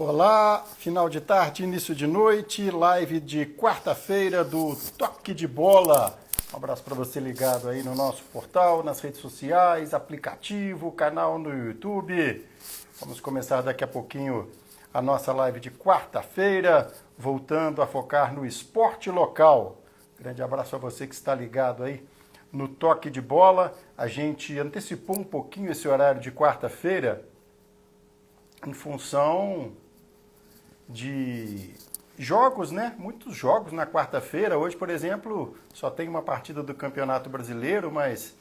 Olá, final de tarde, início de noite, live de quarta-feira do Toque de Bola. Um abraço para você ligado aí no nosso portal, nas redes sociais, aplicativo, canal no YouTube. Vamos começar daqui a pouquinho a nossa live de quarta-feira, voltando a focar no esporte local. Grande abraço a você que está ligado aí no Toque de Bola. A gente antecipou um pouquinho esse horário de quarta-feira em função de jogos, né? Muitos jogos na quarta-feira. Hoje, por exemplo, só tem uma partida do Campeonato Brasileiro, mas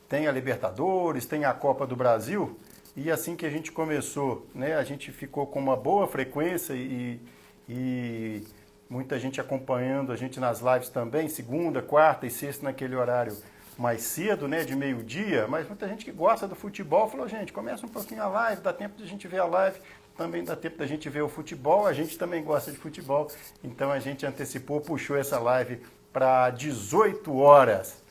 tem a Libertadores, tem a Copa do Brasil. E assim que a gente começou, né? A gente ficou com uma boa frequência e muita gente acompanhando a gente nas lives também, segunda, quarta e sexta naquele horário mais cedo, né? De meio-dia. Mas muita gente que gosta do futebol falou, gente, começa um pouquinho a live, dá tempo de a gente ver a live. Também dá tempo da gente ver o futebol, a gente também gosta de futebol, então a gente antecipou, puxou essa live para 18 horas.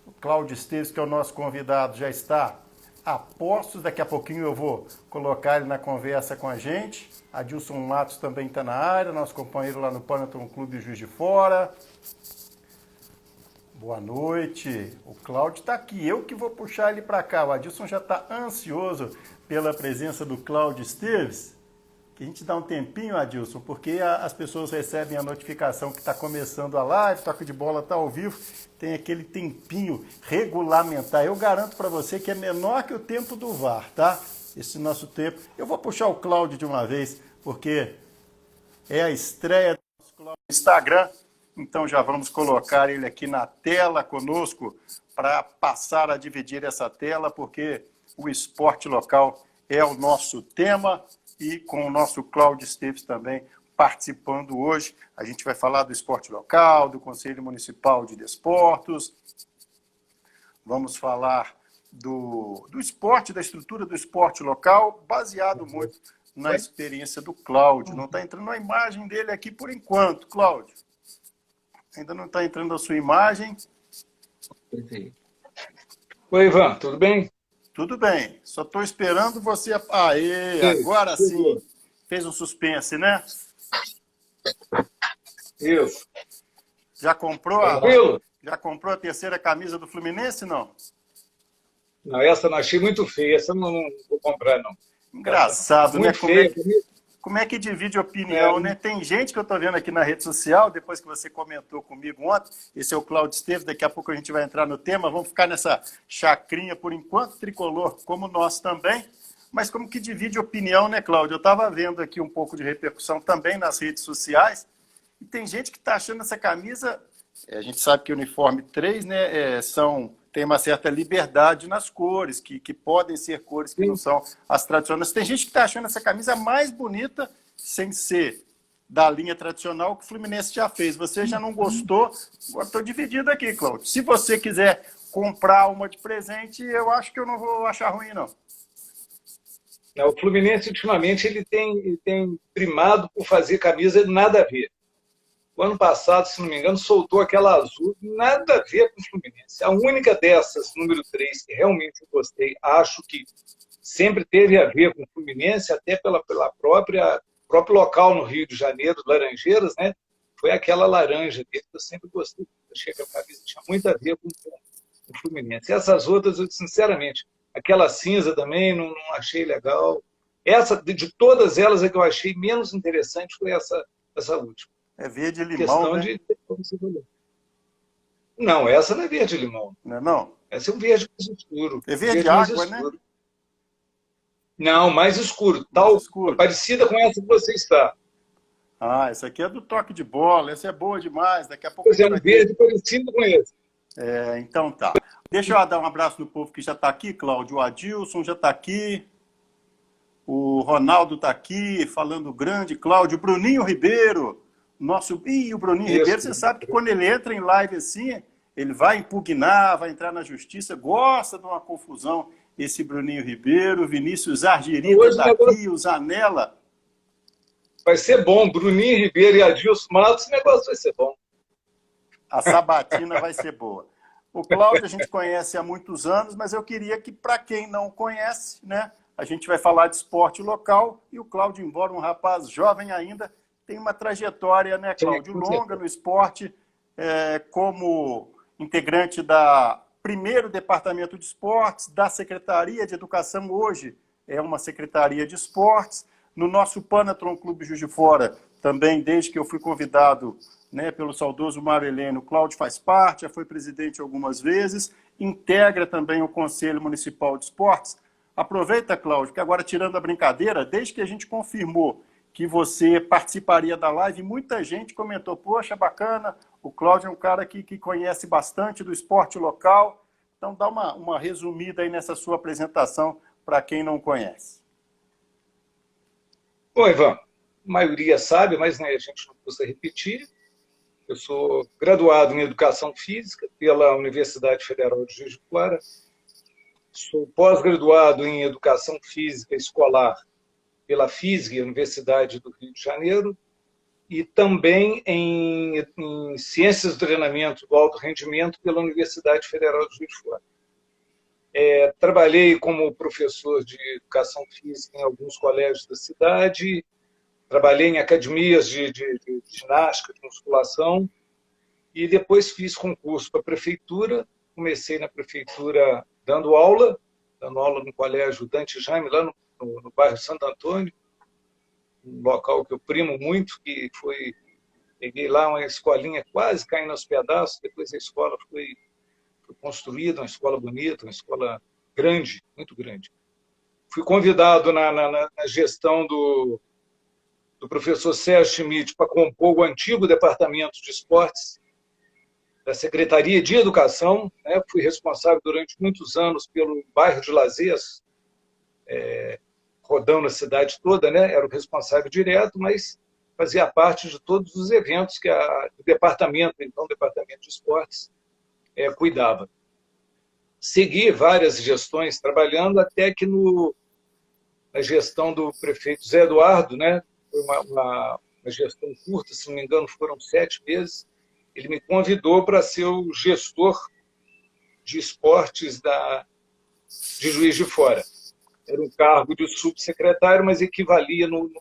O Cláudio Esteves, que é o nosso convidado, já está a postos, daqui a pouquinho eu vou colocar ele na conversa com a gente. Adilson Matos também está na área, nosso companheiro lá no Panathlon Clube Juiz de Fora. Boa noite, o Cláudio está aqui, eu que vou puxar ele para cá, o Adilson já está ansioso pela presença do Cláudio Esteves, que a gente dá um tempinho, Adilson, porque as pessoas recebem a notificação que está começando a live, Toque de Bola está ao vivo, tem aquele tempinho regulamentar, eu garanto para você que é menor que o tempo do VAR, tá? Esse nosso tempo, eu vou puxar o Cláudio de uma vez, porque é a estreia do nosso Cláudio no Instagram. Então já vamos colocar ele aqui na tela conosco para passar a dividir essa tela, porque o esporte local é o nosso tema e com o nosso Cláudio Esteves também participando hoje. A gente vai falar do esporte local, do Conselho Municipal de Desportos, vamos falar do esporte, da estrutura do esporte local, baseado muito na experiência do Cláudio. Não está entrando a imagem dele aqui por enquanto, Cláudio. Ainda não está entrando a sua imagem. Oi, Ivan, tudo bem? Tudo bem, só estou esperando você... Aê, agora sim. Fez um suspense, né? Isso. Já comprou já comprou a terceira camisa do Fluminense, não? Não, essa eu não achei muito feia, essa eu não vou comprar, não. Engraçado, muito né? Feia. Como é que divide opinião, né? Tem gente que eu estou vendo aqui na rede social, depois que você comentou comigo ontem, esse é o Cláudio Esteves, daqui a pouco a gente vai entrar no tema, vamos ficar nessa chacrinha por enquanto, tricolor como nós também, mas como que divide opinião, né, Cláudio? Eu estava vendo aqui um pouco de repercussão também nas redes sociais, e tem gente que está achando essa camisa, a gente sabe que o uniforme 3, né, tem uma certa liberdade nas cores, que podem ser cores que não são as tradicionais. Tem gente que está achando essa camisa mais bonita, sem ser da linha tradicional, que o Fluminense já fez. Você já não gostou? Agora estou dividido aqui, Cláudio. Se você quiser comprar uma de presente, eu acho que eu não vou achar ruim, não. O Fluminense, ultimamente, ele tem primado por fazer camisa nada a ver. O ano passado, se não me engano, soltou aquela azul, nada a ver com o Fluminense. A única dessas, número 3, que realmente eu gostei, acho que sempre teve a ver com o Fluminense, até pela próprio local no Rio de Janeiro, Laranjeiras, né? Foi aquela laranja dele que eu sempre gostei. Achei que a camisa tinha muito a ver com o Fluminense. Essas outras, eu, sinceramente, aquela cinza também não achei legal. Essa, de todas elas, a que eu achei menos interessante foi essa última. É verde limão, né? Não, essa não é verde limão. Não é não? Essa é um verde mais escuro. É verde água, né? Não, mais escuro. Tal, escuro. Parecida com essa que você está. Essa aqui é do Toque de Bola. Essa é boa demais. Daqui a pouco... Pois é, um verde parecido com esse. Então tá. Deixa eu dar um abraço no povo que já está aqui, Cláudio. O Adilson já está aqui. O Ronaldo está aqui, falando grande. Cláudio, Bruninho Ribeiro. O Bruninho Ribeiro, você sabe que quando ele entra em live assim, ele vai impugnar, vai entrar na justiça, gosta de uma confusão, esse Bruninho Ribeiro, Vinícius Argerita está aqui, o Zanella. Vai ser bom, Bruninho Ribeiro e Adilson Matos, esse negócio vai ser bom. A sabatina vai ser boa. O Cláudio a gente conhece há muitos anos, mas eu queria que, para quem não conhece, né, A gente vai falar de esporte local e o Cláudio, embora um rapaz jovem ainda, tem uma trajetória, né, Cláudio, longa no esporte, como integrante da primeiro Departamento de Esportes, da Secretaria de Educação, hoje é uma Secretaria de Esportes. No nosso Panathlon Clube Juiz de Fora, também desde que eu fui convidado, né, pelo saudoso Mário Heleno, o Cláudio faz parte, já foi presidente algumas vezes, integra também o Conselho Municipal de Esportes. Aproveita, Cláudio, que agora, tirando a brincadeira, desde que a gente confirmou que você participaria da live, muita gente comentou, poxa, bacana, o Cláudio é um cara que conhece bastante do esporte local. Então, dá uma resumida aí nessa sua apresentação para quem não conhece. Bom, Ivan, a maioria sabe, mas né, a gente não precisa repetir. Eu sou graduado em Educação Física pela Universidade Federal de Juiz de Fora. Sou pós-graduado em Educação Física Escolar pela FISG, Universidade do Rio de Janeiro, e também em Ciências do Treinamento do Alto Rendimento pela Universidade Federal de Juiz de Fora. Trabalhei como professor de Educação Física em alguns colégios da cidade, trabalhei em academias de ginástica, de musculação, e depois fiz concurso para a prefeitura. Comecei na prefeitura dando aula no colégio Dante Jaime, lá no bairro Santo Antônio, um local que eu primo muito, que peguei lá uma escolinha quase caindo aos pedaços, depois a escola foi construída, uma escola bonita, uma escola grande, muito grande. Fui convidado na gestão do professor Sérgio Schmidt para compor o antigo Departamento de Esportes da Secretaria de Educação, né? Fui responsável durante muitos anos pelo bairro de lazer, rodando a cidade toda, né? Era o responsável direto, mas fazia parte de todos os eventos que o departamento, então o Departamento de Esportes, cuidava. Segui várias gestões trabalhando até que na gestão do prefeito Zé Eduardo, né? Foi uma gestão curta, se não me engano, foram 7 meses. Ele me convidou para ser o gestor de esportes de Juiz de Fora. Era um cargo de subsecretário, mas equivalia no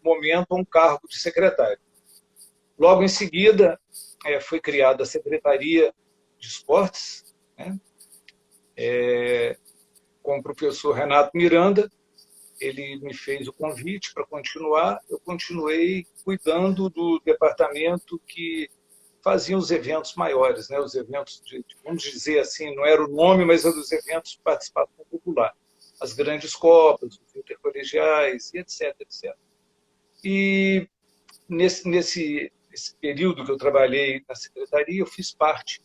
momento a um cargo de secretário. Logo em seguida, foi criada a Secretaria de Esportes, né? Com o professor Renato Miranda. Ele me fez o convite para continuar. Eu continuei cuidando do departamento que fazia os eventos maiores, né? Os eventos vamos dizer assim, não era o nome, mas eram os eventos de participação popular. As grandes copas, os intercolegiais, e etc, etc. E nesse período que eu trabalhei na secretaria, eu fiz parte,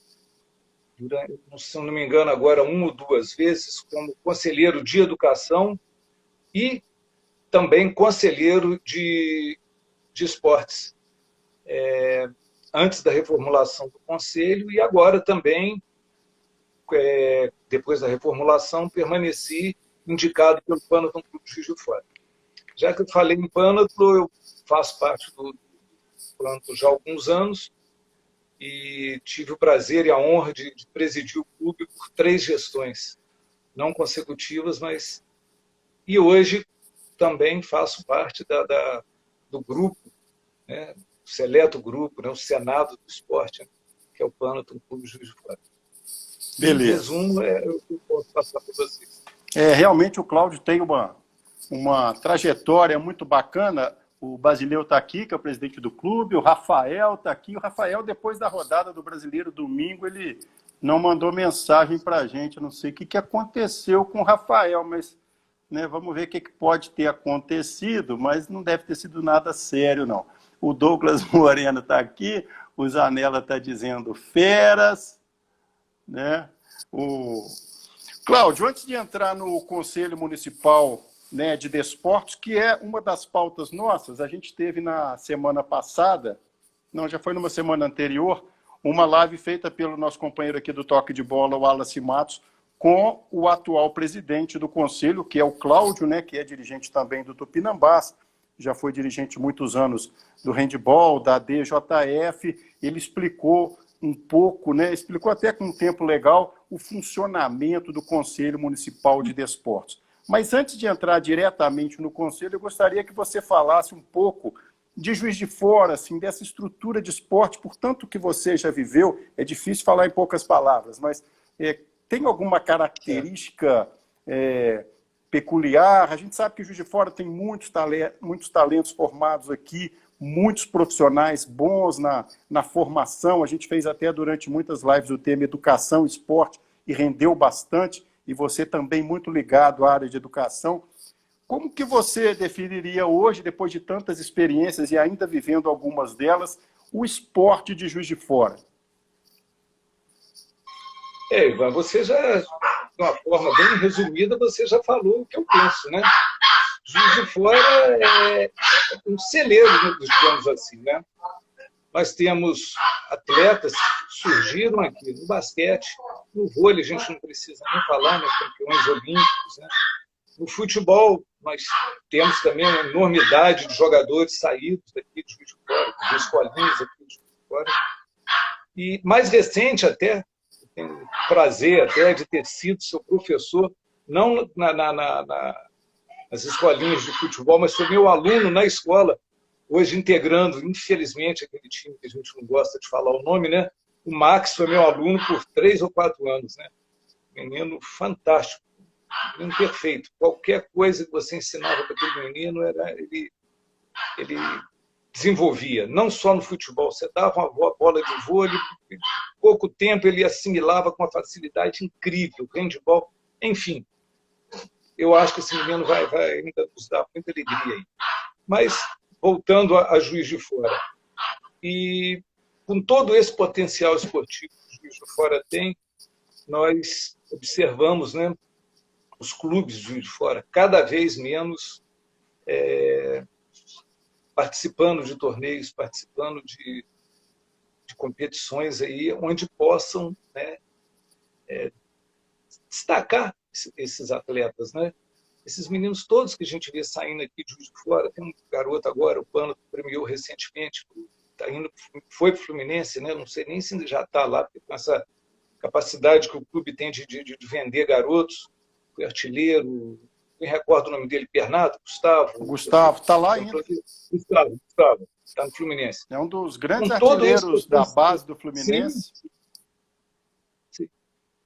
se não me engano, agora 1 ou 2 vezes, como conselheiro de educação e também conselheiro de esportes. Antes da reformulação do conselho, e agora também, depois da reformulação, permaneci indicado pelo Panathlon Clube Juiz de Fora. Já que eu falei em Panathlon, eu faço parte do Panathlon já há alguns anos e tive o prazer e a honra de presidir o clube por 3 gestões, não consecutivas, mas... E hoje também faço parte do grupo, né, o seleto grupo, né, o Senado do Esporte, né, que é o Panathlon Clube Juiz de Fora. Beleza. Em resumo, eu posso passar para vocês. Realmente o Cláudio tem uma trajetória muito bacana. O Basileu está aqui, que é o presidente do clube, o Rafael está aqui. O Rafael, depois da rodada do Brasileiro domingo, ele não mandou mensagem para a gente. Eu não sei o que aconteceu com o Rafael, mas né, vamos ver o que pode ter acontecido, mas não deve ter sido nada sério, não. O Douglas Moreno está aqui, o Zanella está dizendo feras, né? Cláudio, antes de entrar no Conselho Municipal, né, de Desportos, que é uma das pautas nossas, a gente teve na semana passada, não, já foi numa semana anterior, uma live feita pelo nosso companheiro aqui do Toque de Bola, o Wallace Matos, com o atual presidente do Conselho, que é o Cláudio, né, que é dirigente também do Tupinambás, já foi dirigente muitos anos do handball, da DJF. Ele explicou um pouco, né, explicou até com um tempo legal, o funcionamento do Conselho Municipal de Desportos. Mas antes de entrar diretamente no conselho, eu gostaria que você falasse um pouco de Juiz de Fora, assim, dessa estrutura de esporte, por tanto que você já viveu, é difícil falar em poucas palavras, mas tem alguma característica peculiar? A gente sabe que Juiz de Fora tem muitos talentos formados aqui, muitos profissionais bons na formação. A gente fez até durante muitas lives o tema educação, esporte, e rendeu bastante, e você também muito ligado à área de educação. Como que você definiria hoje, depois de tantas experiências e ainda vivendo algumas delas, o esporte de Juiz de Fora? Ivan, você já, de uma forma bem resumida, você já falou o que eu penso, né? Juiz de Fora é um celeiro, digamos assim, né? Nós temos atletas que surgiram aqui no basquete, no vôlei, a gente não precisa nem falar, né? Campeões olímpicos, né? No futebol, nós temos também uma enormidade de jogadores saídos daqui de Juiz de Fora, de escolinhas aqui de Juiz de Fora. E mais recente até, eu tenho o prazer até de ter sido seu professor, não nas escolinhas de futebol, mas foi meu aluno na escola, hoje integrando, infelizmente, aquele time que a gente não gosta de falar o nome, né? O Max foi meu aluno por 3 ou 4 anos, né? Menino fantástico, menino perfeito. Qualquer coisa que você ensinava para aquele menino, ele desenvolvia, não só no futebol. Você dava uma bola de vôlei, em pouco tempo ele assimilava com uma facilidade incrível, handebol, enfim. Eu acho que esse menino vai ainda nos dar muita alegria aí. Mas, voltando a Juiz de Fora, e com todo esse potencial esportivo que o Juiz de Fora tem, nós observamos, né, os clubes de Juiz de Fora cada vez menos participando de torneios, participando de competições aí, onde possam, né, destacar esses atletas, né? Esses meninos todos que a gente vê saindo aqui de Juiz de Fora, tem um garoto agora, o Pano premiou recentemente, foi para o Fluminense, né? Não sei nem se já está lá, porque com essa capacidade que o clube tem de vender garotos, foi artilheiro, me recordo o nome dele, Bernardo, Gustavo. Gustavo, está lá ainda. Gustavo, está no Fluminense. É um dos grandes artilheiros da base do Fluminense. Sim.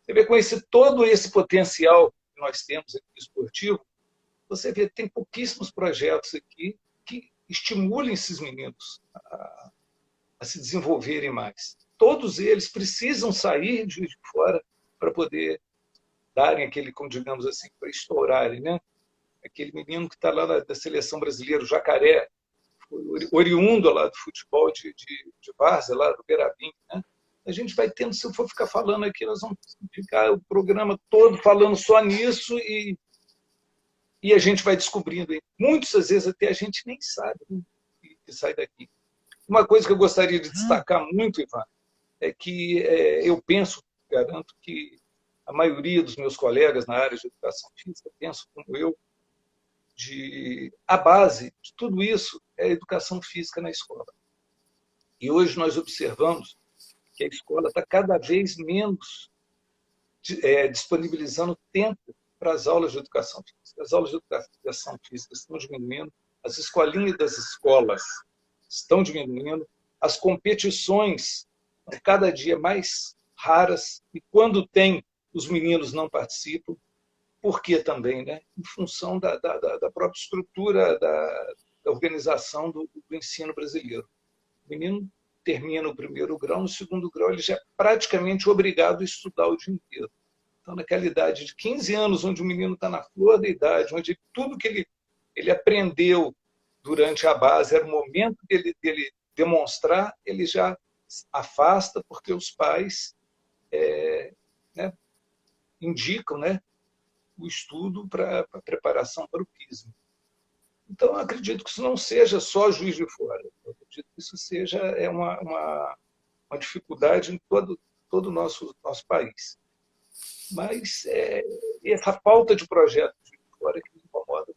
Você vê com todo esse potencial que nós temos aqui esportivo, você vê que tem pouquíssimos projetos aqui que estimulem esses meninos a se desenvolverem mais. Todos eles precisam sair de Juiz de Fora para poder darem aquele, como digamos assim, para estourarem, né? Aquele menino que está lá da seleção brasileira, o Jacaré, oriundo lá do futebol de várzea, lá do Beirabim, né? A gente vai tendo, se eu for ficar falando aqui, nós vamos ficar o programa todo falando só nisso e a gente vai descobrindo. Muitas às vezes até a gente nem sabe, né, que sai daqui. Uma coisa que eu gostaria de destacar muito, Ivan, é que eu penso, garanto que a maioria dos meus colegas na área de educação física pensam como eu, a base de tudo isso é a educação física na escola. E hoje nós observamos que a escola está cada vez menos disponibilizando tempo para as aulas de educação física. As aulas de educação física estão diminuindo, as escolinhas das escolas estão diminuindo, as competições são cada dia mais raras, e quando tem, os meninos não participam. Por quê também? Né? Em função da própria estrutura da organização do ensino brasileiro. O menino termina o primeiro grau, no segundo grau ele já é praticamente obrigado a estudar o dia inteiro. Então, naquela idade de 15 anos, onde o menino está na flor da idade, onde tudo que ele aprendeu durante a base era o momento dele demonstrar, ele já afasta, porque os pais né, indicam, né, o estudo para a preparação para o PISM. Então, eu acredito que isso não seja só Juiz de Fora. Eu acredito que isso seja uma dificuldade em todo o nosso país. Mas essa falta de projeto de Juiz de Fora que me incomoda.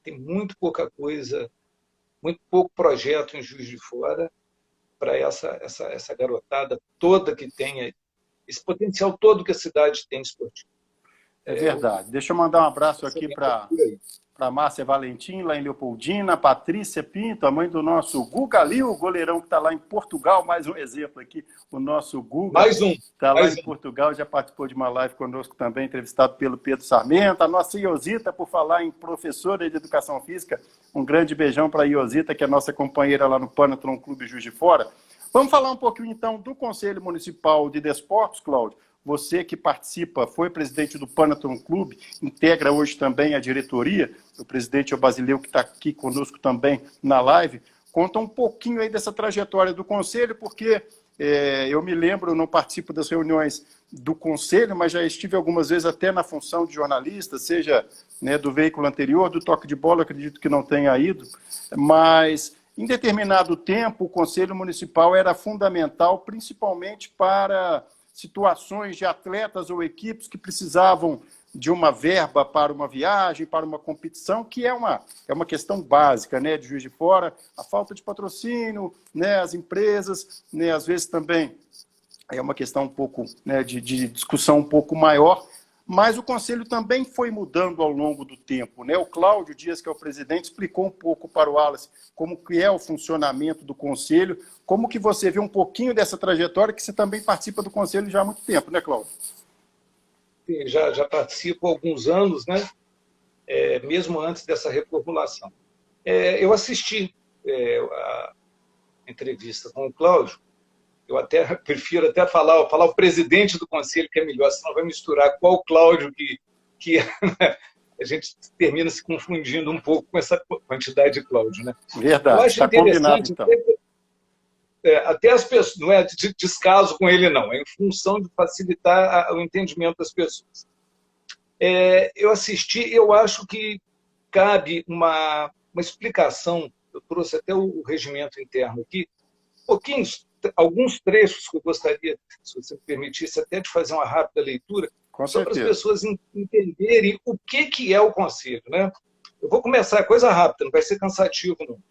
Tem muito pouca coisa, muito pouco projeto em Juiz de Fora para essa garotada toda que tem esse potencial todo que a cidade tem esportivo. É verdade. Deixa eu mandar um abraço Essa é a aqui minha para postura aí. Márcia Valentim, lá em Leopoldina, Patrícia Pinto, a mãe do nosso Guga Lil, o goleirão que está lá em Portugal, mais um exemplo aqui, o nosso Guga Mais um, está lá mais em um. Portugal, já participou de uma live conosco também, entrevistado pelo Pedro Sarmento, a nossa Iosita, por falar em professora de Educação Física, um grande beijão para a Iosita, que é nossa companheira lá no Panathlon Clube Juiz de Fora. Vamos falar um pouquinho, então, do Conselho Municipal de Desportos, Cláudio. Você que participa, foi presidente do Panathlon Clube, integra hoje também a diretoria, o presidente é o Basileu, que está aqui conosco também na live. Conta um pouquinho aí dessa trajetória do Conselho, porque eu me lembro, eu não participo das reuniões do Conselho, mas já estive algumas vezes até na função de jornalista, seja, né, do veículo anterior, do Toque de Bola, acredito que não tenha ido, mas em determinado tempo o Conselho Municipal era fundamental, principalmente para situações de atletas ou equipes que precisavam de uma verba para uma viagem, para uma competição, que é uma questão básica, né, de Juiz de Fora, a falta de patrocínio, né, as empresas, né, às vezes também é uma questão um pouco, né, de discussão um pouco maior, mas o Conselho também foi mudando ao longo do tempo, né? O Cláudio Dias, que é o presidente, explicou um pouco para o Wallace como que é o funcionamento do Conselho, como que você vê um pouquinho dessa trajetória, que você também participa do Conselho já há muito tempo, né, Cláudio? Sim, já participo há alguns anos, né? Mesmo antes dessa reformulação. Eu assisti a entrevista com o Cláudio. Eu até prefiro até falar o presidente do conselho, que é melhor, senão vai misturar qual Cláudio que a gente termina se confundindo um pouco com essa quantidade de Cláudio, né? Eu Verdade, acho está combinado interessante, então. até as pessoas, não é de descaso com ele, não, é em função de facilitar o entendimento das pessoas. Eu assisti, eu acho que cabe uma explicação, eu trouxe até o regimento interno aqui, pouquinhos, alguns trechos que eu gostaria, se você me permitisse, até de fazer uma rápida leitura, Com só para as certeza. pessoas entenderem o que é o conselho, né? Eu vou começar a coisa rápida, não vai ser cansativo, não.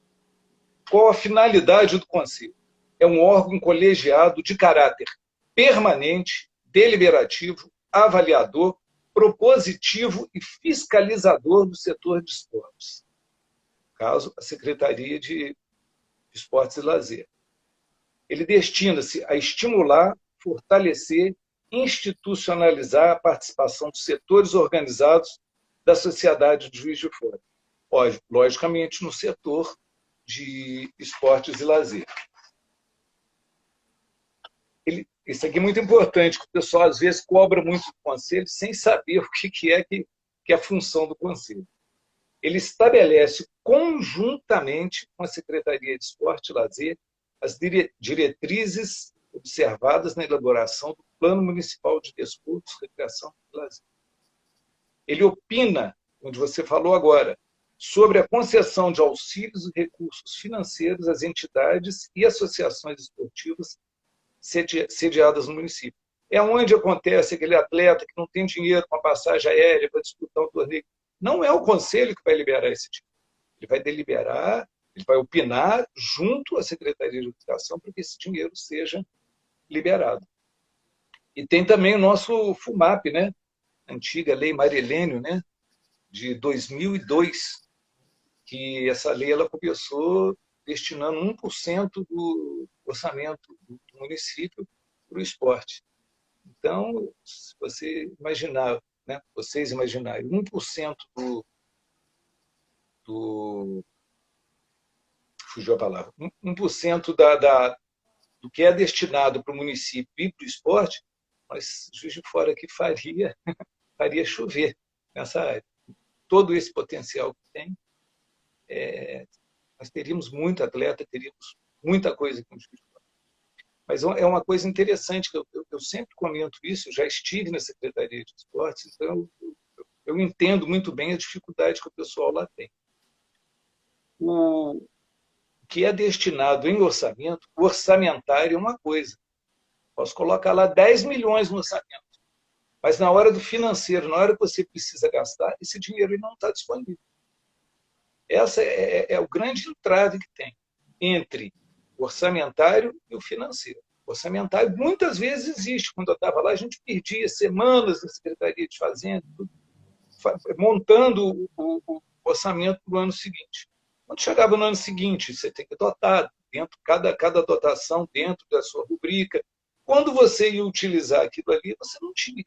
Qual a finalidade do conselho? É um órgão colegiado de caráter permanente, deliberativo, avaliador, propositivo e fiscalizador do setor de esportes. Caso a Secretaria de Esportes e Lazer. Ele destina-se a estimular, fortalecer, institucionalizar a participação dos setores organizados da sociedade de Juiz de Fora. Logicamente, no setor de esportes e lazer. Isso aqui é muito importante, que o pessoal às vezes cobra muito do conselho sem saber o que é a função do conselho. Ele estabelece conjuntamente com a Secretaria de Esporte e Lazer as diretrizes observadas na elaboração do Plano Municipal de Desportos, Recreação e Lazer. Ele opina, onde você falou agora, sobre a concessão de auxílios e recursos financeiros às entidades e associações esportivas sediadas no município. É onde acontece aquele atleta que não tem dinheiro com a passagem aérea para disputar um torneio. Não é o conselho que vai liberar esse dinheiro. Ele vai deliberar, ele vai opinar junto à Secretaria de Educação para que esse dinheiro seja liberado. E tem também o nosso FUMAP, né? Antiga Lei Marilênio, né? De 2002, que essa lei ela começou destinando 1% do orçamento do município para o esporte. Então, se você imaginar, né, vocês imaginarem 1% fugiu a palavra, 1% do que é destinado para o município e para o esporte, mas Juiz de Fora aqui faria chover nessa área. Todo esse potencial que tem, nós teríamos muito atleta, teríamos muita coisa com o Juiz de Fora. Mas é uma coisa interessante, que eu sempre comento isso, eu já estive na Secretaria de Esportes, então eu entendo muito bem a dificuldade que o pessoal lá tem. O que é destinado em orçamento, orçamentário é uma coisa. Posso colocar lá 10 milhões no orçamento, mas na hora do financeiro, na hora que você precisa gastar, esse dinheiro não está disponível. Essa é o grande entrave que tem entre o orçamentário e o financeiro. orçamentário. Muitas vezes existe. Quando eu estava lá, a gente perdia semanas na Secretaria de Fazenda, montando o orçamento para o ano seguinte. Quando chegava no ano seguinte, você tem que dotar, dentro, cada dotação dentro da sua rubrica. Quando você ia utilizar aquilo ali, você não tinha.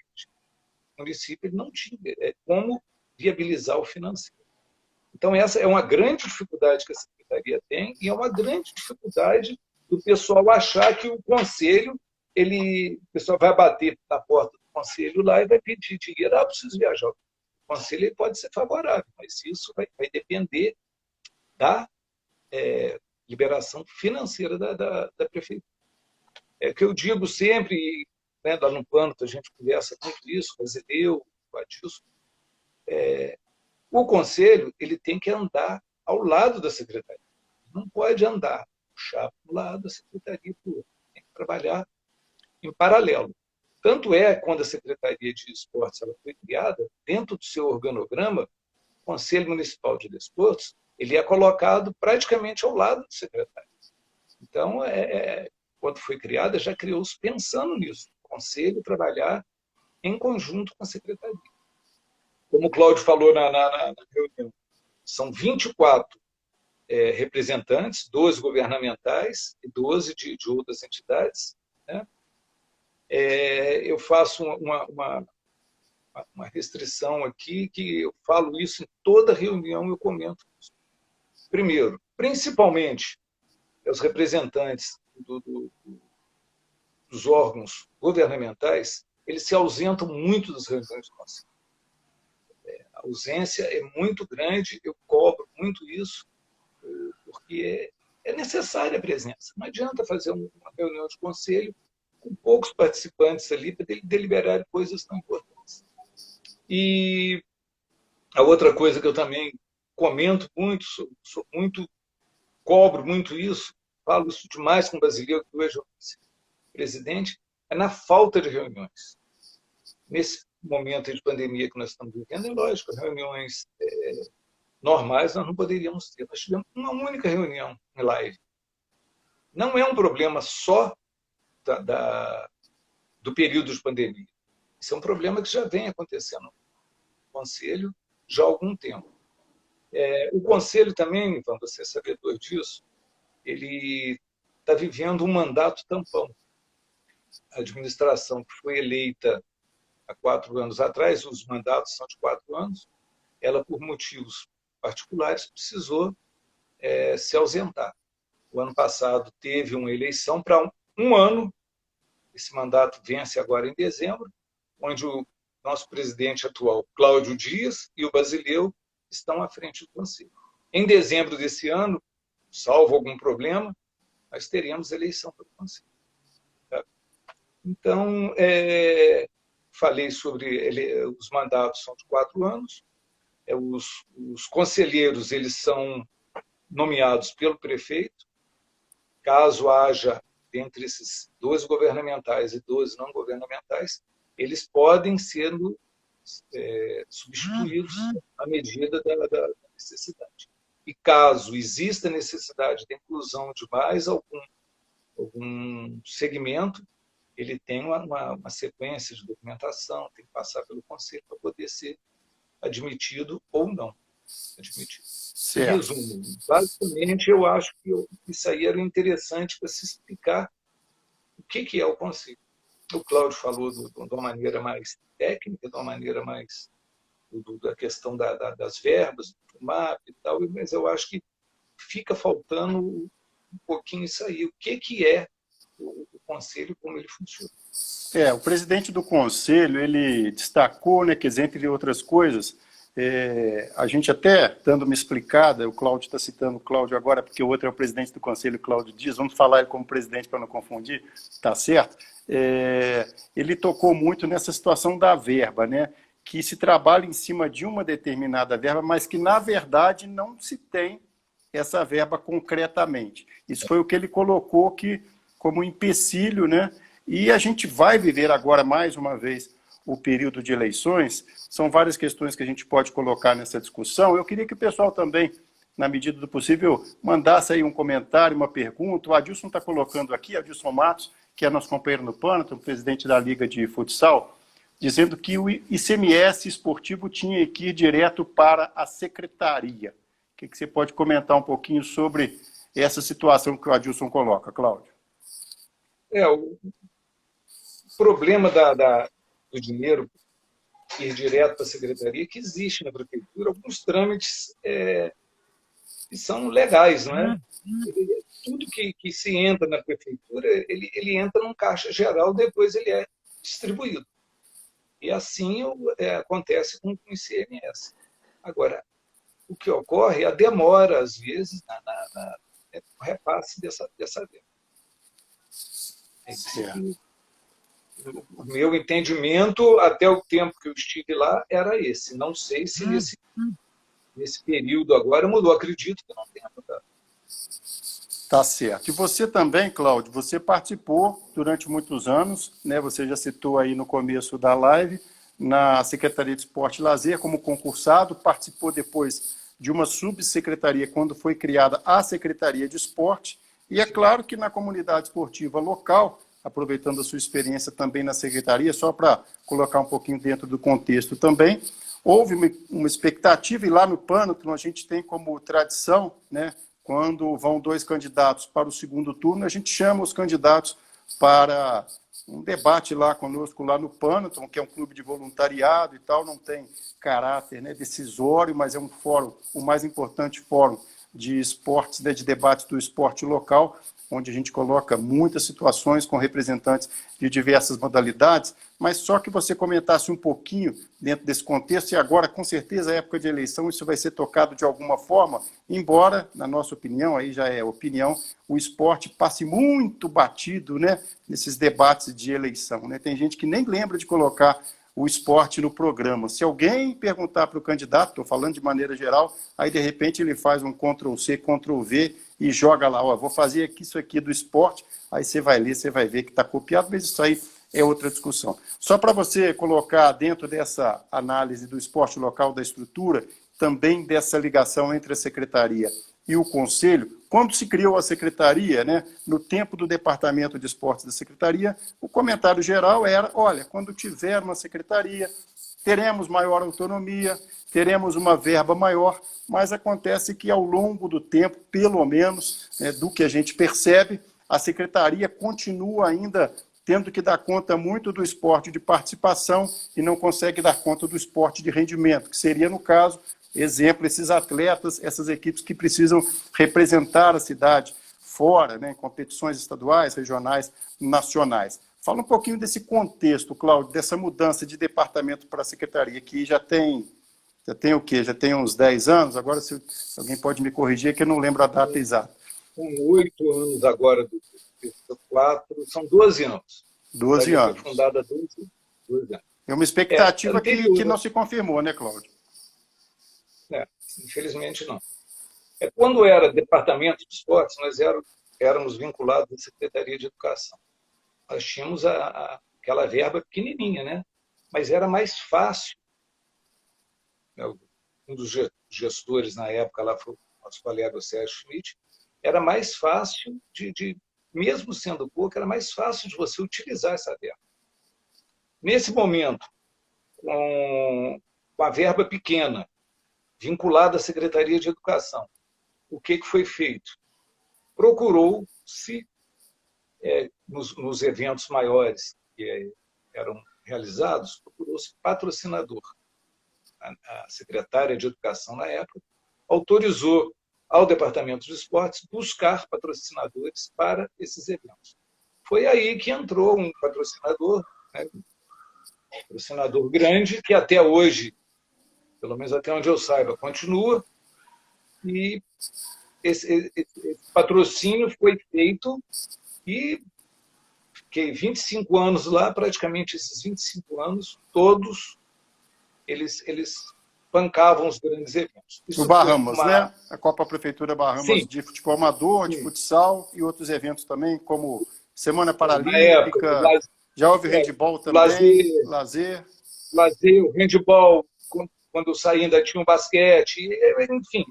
O município ele não tinha como viabilizar o financeiro. Então, essa é uma grande dificuldade que a Secretaria tem e é uma grande dificuldade do pessoal achar que o Conselho, o pessoal vai bater na porta do Conselho lá e vai pedir dinheiro. Ah, preciso viajar. O Conselho pode ser favorável, mas isso vai depender da liberação financeira da Prefeitura. É que eu digo sempre, né, lá no plano que a gente conversa muito isso, o Zedeu, o Adilson, o Conselho ele tem que andar ao lado da Secretaria. Não pode andar, puxar para um lado da Secretaria para o outro. Tem que trabalhar em paralelo. Tanto é, quando a Secretaria de Esportes ela foi criada, dentro do seu organograma, o Conselho Municipal de Desportos ele é colocado praticamente ao lado do secretário. Então, quando foi criada, já criou-se pensando nisso. O Conselho trabalhar em conjunto com a Secretaria. Como o Cláudio falou na reunião, são 24 representantes, 12 governamentais e 12 de outras entidades. Né? Eu faço uma restrição aqui, que eu falo isso em toda reunião, eu comento isso. Primeiro, principalmente, os representantes dos órgãos governamentais, eles se ausentam muito das reuniões do Conselho. A ausência é muito grande, eu cobro muito isso, porque é necessária a presença. Não adianta fazer uma reunião de conselho com poucos participantes ali para deliberar coisas tão importantes. E a outra coisa que eu também comento muito, cobro muito isso, falo isso demais com o Basileu, que hoje é o presidente, é na falta de reuniões. Nesse momento de pandemia que nós estamos vivendo, é lógico, reuniões normais nós não poderíamos ter. Nós tivemos uma única reunião em live. Não é um problema só do período de pandemia. Isso é um problema que já vem acontecendo no Conselho já há algum tempo. O Conselho também, Ivan, você é sabedor disso, ele está vivendo um mandato tampão. A administração que foi eleita há 4 anos atrás, os mandatos são de 4 anos, ela, por motivos particulares, precisou se ausentar. O ano passado teve uma eleição para um ano, esse mandato vence agora em dezembro, onde o nosso presidente atual, Cláudio Dias, e o Basileu estão à frente do Conselho. Em dezembro desse ano, salvo algum problema, nós teremos eleição para o Conselho. Tá? Então, falei sobre os mandatos são de 4 anos, os conselheiros eles são nomeados pelo prefeito, caso haja entre esses 12 governamentais e 12 não governamentais, eles podem ser substituídos à medida da necessidade. E caso exista necessidade de inclusão de mais algum segmento, ele tem uma sequência de documentação, tem que passar pelo Conselho para poder ser admitido ou não admitido. Em resumo, basicamente, eu acho que isso aí era interessante para se explicar o que é o Conselho. O Cláudio falou de uma maneira mais técnica, de uma maneira mais da questão das verbas, do MAP e tal, mas eu acho que fica faltando um pouquinho isso aí. O que é o Conselho, como ele funciona. O presidente do Conselho, ele destacou, né, que entre outras coisas, a gente até, dando uma explicada, o Cláudio está citando o Cláudio agora, porque o outro é o presidente do Conselho, Cláudio Dias, vamos falar ele como presidente para não confundir, tá certo? Ele tocou muito nessa situação da verba, né, que se trabalha em cima de uma determinada verba, mas que, na verdade, não se tem essa verba concretamente. Isso foi o que ele colocou como empecilho, né? E a gente vai viver agora, mais uma vez, o período de eleições. São várias questões que a gente pode colocar nessa discussão. Eu queria que o pessoal também, na medida do possível, mandasse aí um comentário, uma pergunta. O Adilson está colocando aqui, Adilson Matos, que é nosso companheiro no Pânico, presidente da Liga de Futsal, dizendo que o ICMS esportivo tinha que ir direto para a secretaria. O que você pode comentar um pouquinho sobre essa situação que o Adilson coloca, Cláudio? O problema do dinheiro ir direto para a secretaria é que existe na prefeitura alguns trâmites que são legais, não é? Tudo que se entra na prefeitura, ele entra num caixa geral, depois ele é distribuído. E assim acontece com o ICMS. Agora, o que ocorre é a demora, às vezes, no repasse dessa verba. O meu entendimento, até o tempo que eu estive lá, era esse. Não sei se nesse período agora mudou. Acredito que não tenha mudado. Tá certo. E você também, Cláudio, você participou durante muitos anos, né? Você já citou aí no começo da live, na Secretaria de Esporte e Lazer como concursado, participou depois de uma subsecretaria quando foi criada a Secretaria de Esporte, e é claro que na comunidade esportiva local, aproveitando a sua experiência também na secretaria, só para colocar um pouquinho dentro do contexto também, houve uma expectativa, e lá no Pânico a gente tem como tradição, né? Quando vão 2 candidatos para o segundo turno, a gente chama os candidatos para um debate lá conosco, lá no Pânico, que é um clube de voluntariado e tal, não tem caráter, né, decisório, mas é um fórum, o mais importante fórum de esportes, né, de debate do esporte local, onde a gente coloca muitas situações com representantes de diversas modalidades, mas só que você comentasse um pouquinho dentro desse contexto, e agora, com certeza, a época de eleição, isso vai ser tocado de alguma forma, embora, na nossa opinião, aí já é opinião, o esporte passe muito batido, né, nesses debates de eleição, né? Tem gente que nem lembra de colocar o esporte no programa. Se alguém perguntar para o candidato, estou falando de maneira geral, aí de repente ele faz um Ctrl+C, Ctrl+V e joga lá, vou fazer aqui isso aqui do esporte, aí você vai ler, você vai ver que está copiado, mas isso aí é outra discussão. Só para você colocar dentro dessa análise do esporte local, da estrutura, também dessa ligação entre a secretaria e o conselho, quando se criou a secretaria, né, no tempo do departamento de esportes da secretaria, o comentário geral era, olha, quando tiver uma secretaria, teremos maior autonomia, teremos uma verba maior, mas acontece que ao longo do tempo, pelo menos, né, do que a gente percebe, a secretaria continua ainda tendo que dar conta muito do esporte de participação e não consegue dar conta do esporte de rendimento, que seria, no caso, exemplo, esses atletas, essas equipes que precisam representar a cidade fora, né, em competições estaduais, regionais, nacionais. Fala um pouquinho desse contexto, Cláudio, dessa mudança de departamento para a secretaria, que já tem o quê? Já tem uns 10 anos? Agora, se alguém pode me corrigir, que eu não lembro a data exata. Com 8 anos agora, do 4, são 12 anos. 12 anos. Foi fundada há 12 anos. É uma expectativa que não se confirmou, né, Cláudio? Infelizmente não. Quando era departamento de esportes, nós éramos vinculados à Secretaria de Educação. Nós tínhamos aquela verba pequenininha, né? Mas era mais fácil. Um dos gestores na época lá foi o nosso colega Sérgio Schmidt. Era mais fácil mesmo sendo pouco, era mais fácil de você utilizar essa verba. Nesse momento, com a verba pequena, vinculada à Secretaria de Educação, o que foi feito? Procurou-se, nos eventos maiores que eram realizados, procurou-se patrocinador. A secretária de Educação, na época, autorizou ao Departamento de Esportes buscar patrocinadores para esses eventos. Foi aí que entrou um patrocinador, né, um patrocinador grande, que até hoje, pelo menos até onde eu saiba, continua, e esse patrocínio foi feito e fiquei 25 anos lá, praticamente esses 25 anos, todos eles bancavam os grandes eventos. Isso o Bahamas, né? A Copa Prefeitura Bahamas. Sim. De futebol amador, de futsal e outros eventos também, como Semana Paralímpica, já houve handball também, lazer. O handball, quando eu saí ainda tinha um basquete, enfim,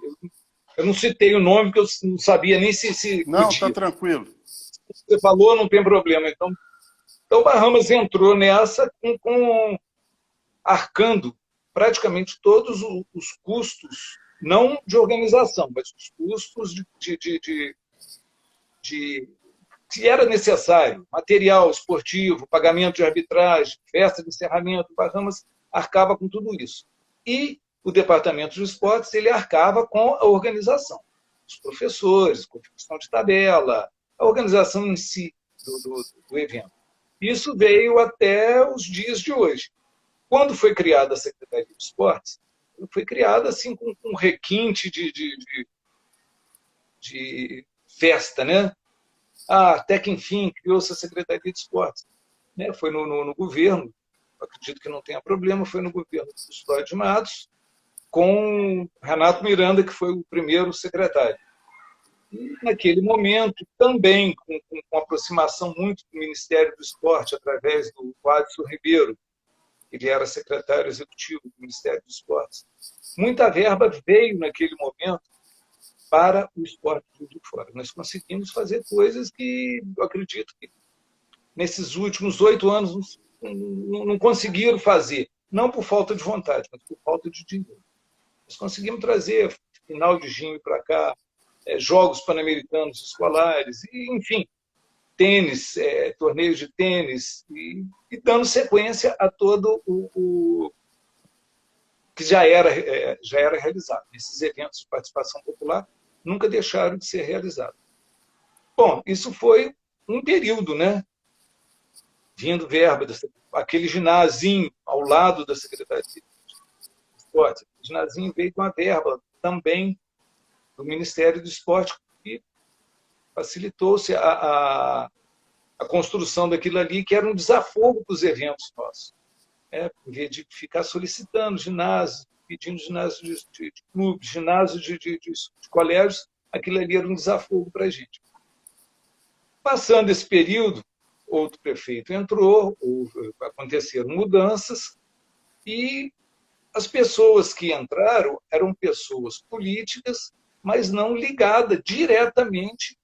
eu não citei o nome, porque eu não sabia nem se não, está tranquilo. você falou, não tem problema. Então o Bahamas entrou nessa arcando praticamente todos os custos, não de organização, mas os custos que era necessário, material esportivo, pagamento de arbitragem, festa de encerramento. O Bahamas arcava com tudo isso. E o Departamento de Esportes ele arcava com a organização, os professores, com a questão de tabela, a organização em si do evento. Isso veio até os dias de hoje. Quando foi criada a Secretaria de Esportes, foi criada assim com um requinte de festa, né? Até que, enfim, criou-se a Secretaria de Esportes. Né? Foi no governo, acredito que não tenha problema, foi no governo do Custódio de Matos, com Renato Miranda, que foi o primeiro secretário. E, naquele momento, também com aproximação muito do Ministério do Esporte, através do Adson Ribeiro, ele era secretário executivo do Ministério do Esportes. Muita verba veio, naquele momento, para o esporte de fora. Nós conseguimos fazer coisas que, eu acredito que, nesses últimos 8 anos, não conseguiram fazer. Não por falta de vontade, mas por falta de dinheiro. Nós conseguimos trazer final de junho para cá, Jogos Pan-Americanos Escolares, e, enfim, tênis, torneios de tênis, e dando sequência a todo o que já era realizado. Esses eventos de participação popular nunca deixaram de ser realizados. Bom, isso foi um período, né? Vindo verba, aquele ginásio ao lado da Secretaria de Esporte. O ginásio veio com a verba também do Ministério do Esporte, e facilitou-se a construção daquilo ali, que era um desafogo para os eventos nossos. Em vez de ficar solicitando ginásio, pedindo ginásio de clubes, ginásio de colégios, aquilo ali era um desafogo para a gente. Passando esse período, outro prefeito entrou, aconteceram mudanças, e as pessoas que entraram eram pessoas políticas, mas não ligadas diretamente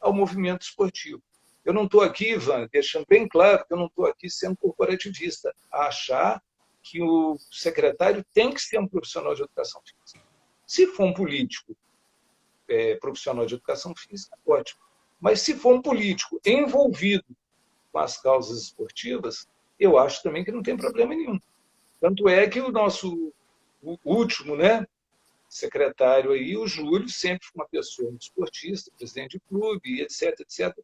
ao movimento esportivo. Eu não estou aqui, Ivan, deixando bem claro que eu não estou aqui sendo corporativista, a achar que o secretário tem que ser um profissional de educação física. Se for um político profissional de educação física, ótimo. Mas se for um político envolvido com as causas esportivas, eu acho também que não tem problema nenhum. Tanto é que o nosso último, né, secretário aí, o Júlio, sempre foi uma pessoa muito esportista, presidente de clube, etc, etc.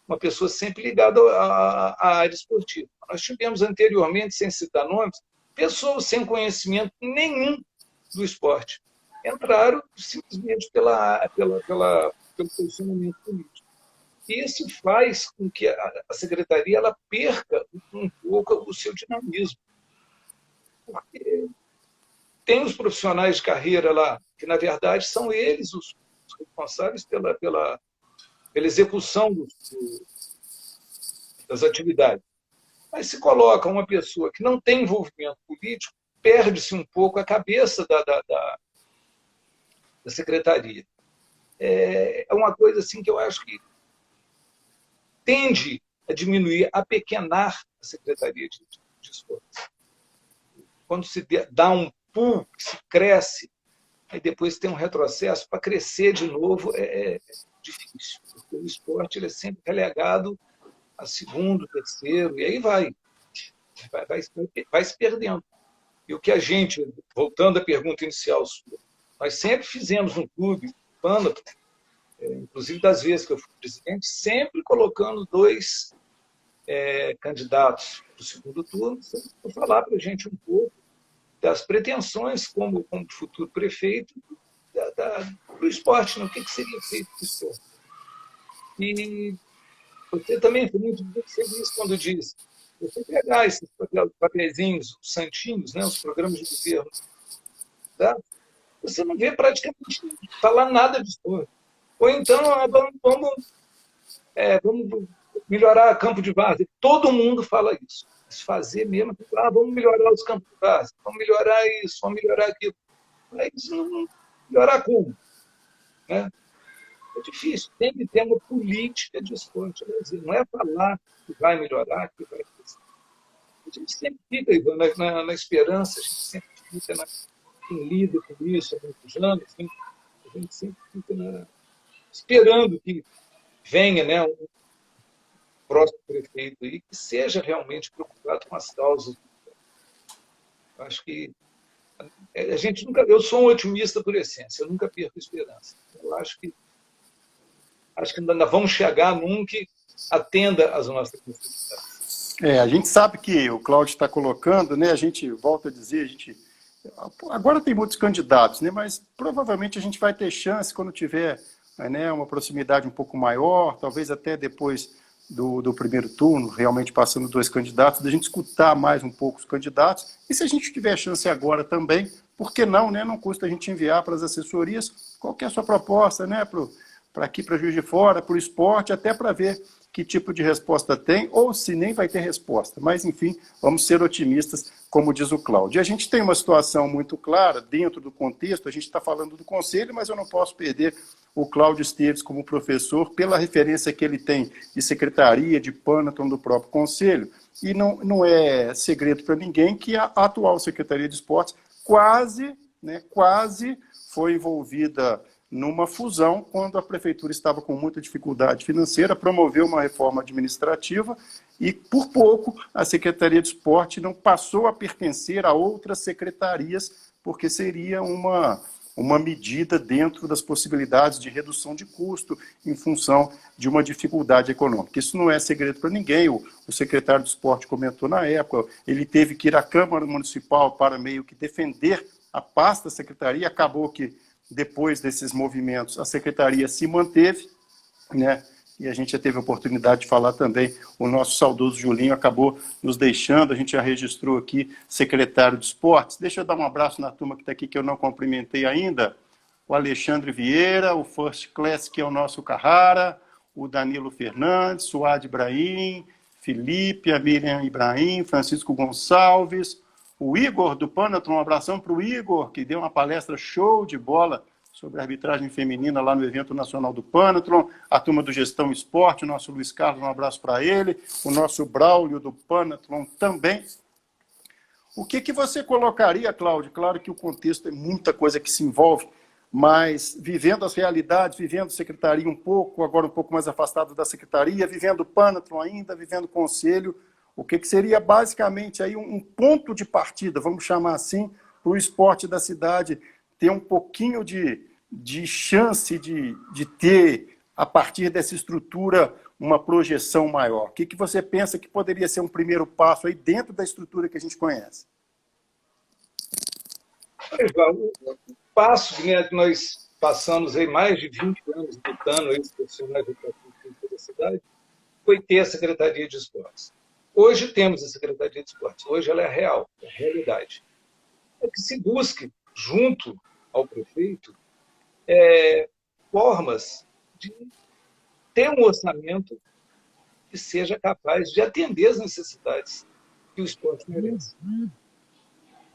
Uma pessoa sempre ligada à área esportiva. Nós tivemos anteriormente, sem citar nomes, pessoas sem conhecimento nenhum do esporte. Entraram simplesmente pelo posicionamento político. Isso faz com que a secretaria ela perca um pouco o seu dinamismo. Porque tem os profissionais de carreira lá, que, na verdade, são eles os responsáveis pela execução das atividades. Mas se coloca uma pessoa que não tem envolvimento político, perde-se um pouco a cabeça da secretaria. É uma coisa assim que eu acho que tende a diminuir, a pequenar a Secretaria de Esportes. Quando se dá um pulo, se cresce, aí depois tem um retrocesso, para crescer de novo é difícil. Porque o esporte ele é sempre relegado a segundo, terceiro, e aí vai se perdendo. E o que a gente, voltando à pergunta inicial sua, nós sempre fizemos no clube, inclusive das vezes que eu fui presidente, sempre colocando 2 candidatos para o segundo turno, para falar para a gente um pouco das pretensões como futuro prefeito do esporte, né? O que seria feito do esporte. E você também foi muito feliz quando disse, você pegar esses papeizinhos, os santinhos, né, os programas de governo, tá? Você não vê praticamente falar nada de esporte. Ou então, vamos melhorar campo de várzea. Todo mundo fala isso. Mas fazer mesmo, vamos melhorar os campos de várzea, vamos melhorar isso, vamos melhorar aquilo. Mas não melhorar como? Né? É difícil, tem que ter uma política de esporte. Não é falar que vai melhorar, que vai crescer. A gente sempre fica, Ivan, na esperança, a gente sempre fica quem lida com isso há muitos anos, né? A gente sempre fica esperando que venha, né, um próximo prefeito aí que seja realmente preocupado com as causas. Eu acho que a gente nunca. Eu sou um otimista por essência, eu nunca perco a esperança. Eu acho que ainda vamos chegar num que atenda às nossas necessidades. A gente sabe que o Cláudio está colocando, né? A gente volta a dizer, agora tem muitos candidatos, né? Mas provavelmente a gente vai ter chance quando tiver, né, uma proximidade um pouco maior, talvez até depois do primeiro turno, realmente passando 2 candidatos, da gente escutar mais um pouco os candidatos. E se a gente tiver chance agora também, por que não, né? Não custa a gente enviar para as assessorias qual que é a sua proposta, né? Para aqui, para Juiz de Fora, para o esporte, até para ver que tipo de resposta tem, ou se nem vai ter resposta. Mas, enfim, vamos ser otimistas, como diz o Cláudio. E a gente tem uma situação muito clara, dentro do contexto, a gente está falando do Conselho, mas eu não posso perder o Cláudio Esteves como professor, pela referência que ele tem de secretaria, de Panaton do próprio Conselho. E não é segredo para ninguém que a atual Secretaria de Esportes quase foi envolvida numa fusão, quando a prefeitura estava com muita dificuldade financeira, promoveu uma reforma administrativa e, por pouco, a Secretaria de Esporte não passou a pertencer a outras secretarias, porque seria uma medida dentro das possibilidades de redução de custo em função de uma dificuldade econômica. Isso não é segredo para ninguém, o secretário de Esporte comentou na época, ele teve que ir à Câmara Municipal para meio que defender a pasta da secretaria, acabou que depois desses movimentos, a secretaria se manteve, né? E a gente já teve a oportunidade de falar também, o nosso saudoso Julinho acabou nos deixando, a gente já registrou aqui, secretário de Esportes. Deixa eu dar um abraço na turma que está aqui, que eu não cumprimentei ainda. O Alexandre Vieira, o First Class, que é o nosso Carrara, o Danilo Fernandes, Suad Ibrahim, Felipe, a Miriam Ibrahim, Francisco Gonçalves, o Igor do Panaton, um abração para o Igor, que deu uma palestra show de bola sobre arbitragem feminina lá no evento nacional do Panaton, a turma do Gestão Esporte, o nosso Luiz Carlos, um abraço para ele, o nosso Braulio do Panaton também. O que você colocaria, Cláudio? Claro que o contexto é muita coisa que se envolve, mas vivendo as realidades, vivendo secretaria um pouco, agora um pouco mais afastado da secretaria, vivendo o Panaton ainda, vivendo o conselho, o que seria basicamente aí um ponto de partida, vamos chamar assim, para o esporte da cidade ter um pouquinho de chance de ter, a partir dessa estrutura, uma projeção maior. O que você pensa que poderia ser um primeiro passo aí dentro da estrutura que a gente conhece? O passo que nós passamos aí mais de 20 anos lutando aí, os profissionais educativos da cidade, foi ter a Secretaria de Esportes. Hoje temos a Secretaria de Esportes, hoje ela é real, é a realidade. É que se busque, junto ao prefeito, formas de ter um orçamento que seja capaz de atender as necessidades que o esporte merece.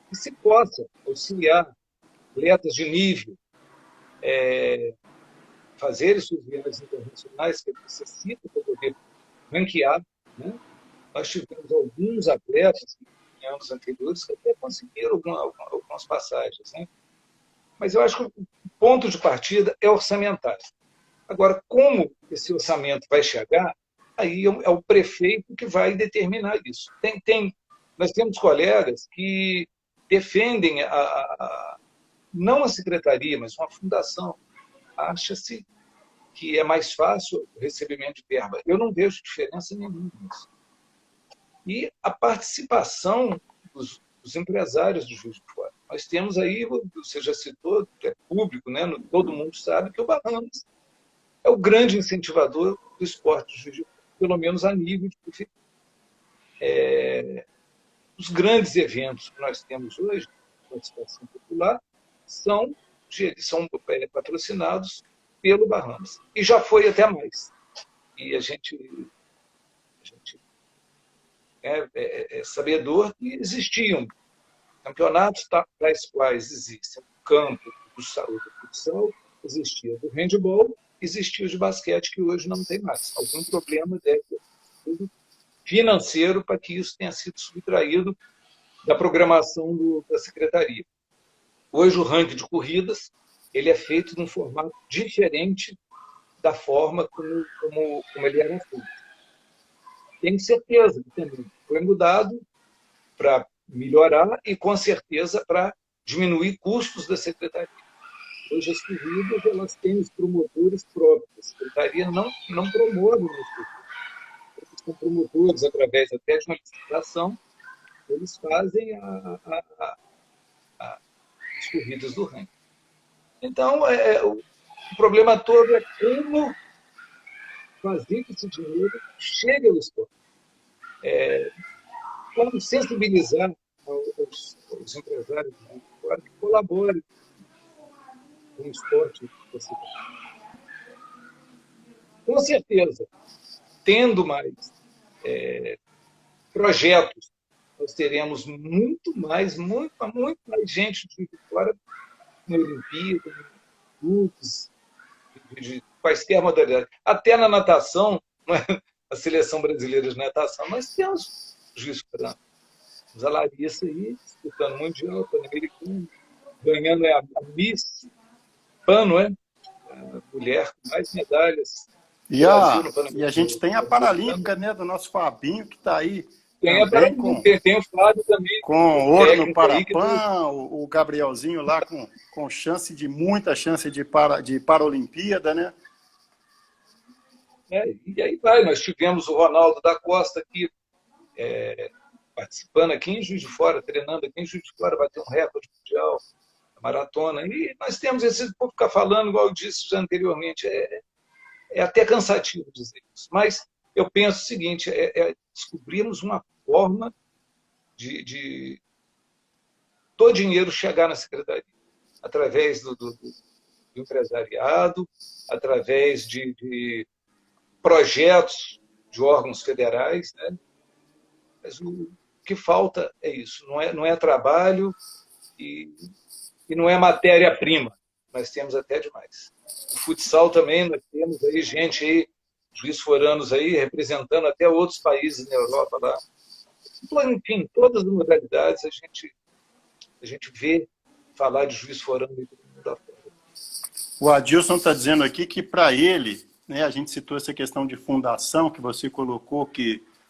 Que se possa auxiliar atletas de nível, fazer suas viagens internacionais que necessitam para poder ranquear, né? Nós tivemos alguns atletas em anos anteriores que até conseguiram algumas passagens, né? Mas eu acho que o ponto de partida é orçamentário. Agora, como esse orçamento vai chegar, aí é o prefeito que vai determinar isso. Nós temos colegas que defendem não a secretaria, mas uma fundação. Acha-se que é mais fácil o recebimento de verba. Eu não vejo diferença nenhuma nisso. E a participação dos empresários do Juiz de Fora. Nós temos aí, você já citou, é público, né? Todo mundo sabe que o Bahamas é o grande incentivador do esporte do Juiz de Fora, pelo menos a nível de prefeitura. Os grandes eventos que nós temos hoje, participação popular, são patrocinados pelo Bahamas. E já foi até mais. E a gente é sabedor que existiam campeonatos tais quais existem o campo do futsal, existia do handebol, existia o de basquete, que hoje não tem mais. Algum problema deve ter sido financeiro para que isso tenha sido subtraído da programação da secretaria. Hoje o ranking de corridas ele é feito num formato diferente da forma como ele era feito. Tenho certeza que também foi mudado para melhorar e, com certeza, para diminuir custos da secretaria. Hoje as corridas elas têm os promotores próprios. A secretaria não promove mais corridas. Eles são promotores, através até de uma licitação, eles fazem as corridas do ranking. Então, o problema todo é como fazer que esse dinheiro chegue ao esporte. Como sensibilizar os empresários do esporte que colaborem com o esporte da cidade. Com certeza, tendo mais projetos, nós teremos muito mais gente de fora na Olimpíada, clubes, de quaisquer modalidades. Até na natação, a seleção brasileira de natação, nós temos juiz federal. Temos a Larissa aí, disputando Mundial, Pan-Americano, ganhando a Miss Pan, não é? A mulher com mais medalhas. E a gente tem a Paralímpica, né, do nosso Fabinho, que está aí. Tem o Flávio também. Com ouro no Parapan, o Gabrielzinho lá com muita chance de Paralimpíada, né? E aí vai, nós tivemos o Ronaldo da Costa aqui, participando aqui em Juiz de Fora, treinando aqui em Juiz de Fora, bateu um recorde mundial, a maratona. E nós temos esse, por ficar falando, igual eu disse já anteriormente, é até cansativo dizer isso. Mas eu penso o seguinte, descobrirmos uma forma de todo dinheiro chegar na secretaria, através do empresariado, através de projetos de órgãos federais, né? Mas o que falta é isso, não é trabalho e não é matéria-prima, nós temos até demais. O futsal também, nós temos aí gente aí, juiz foranos aí, representando até outros países na Europa lá. Enfim, todas as modalidades a gente vê falar de juiz forano aí todo mundo afora. O Adilson está dizendo aqui que para ele, né, a gente citou essa questão de fundação que você colocou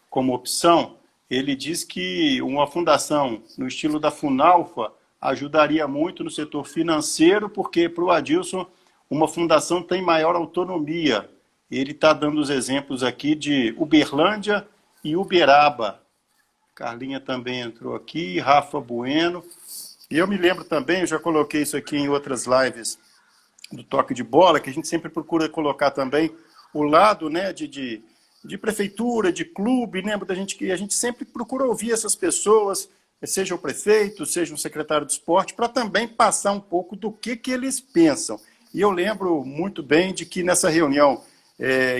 como opção, ele diz que uma fundação no estilo da Funalfa ajudaria muito no setor financeiro, porque para o Adilson uma fundação tem maior autonomia. Ele está dando os exemplos aqui de Uberlândia e Uberaba. Carlinha também entrou aqui, Rafa Bueno. E eu me lembro também, eu já coloquei isso aqui em outras lives do Toque de Bola, que a gente sempre procura colocar também o lado, né, de prefeitura, de clube, lembra da gente que a gente sempre procura ouvir essas pessoas, seja o prefeito, seja o secretário de esporte, para também passar um pouco do que eles pensam. E eu lembro muito bem de que nessa reunião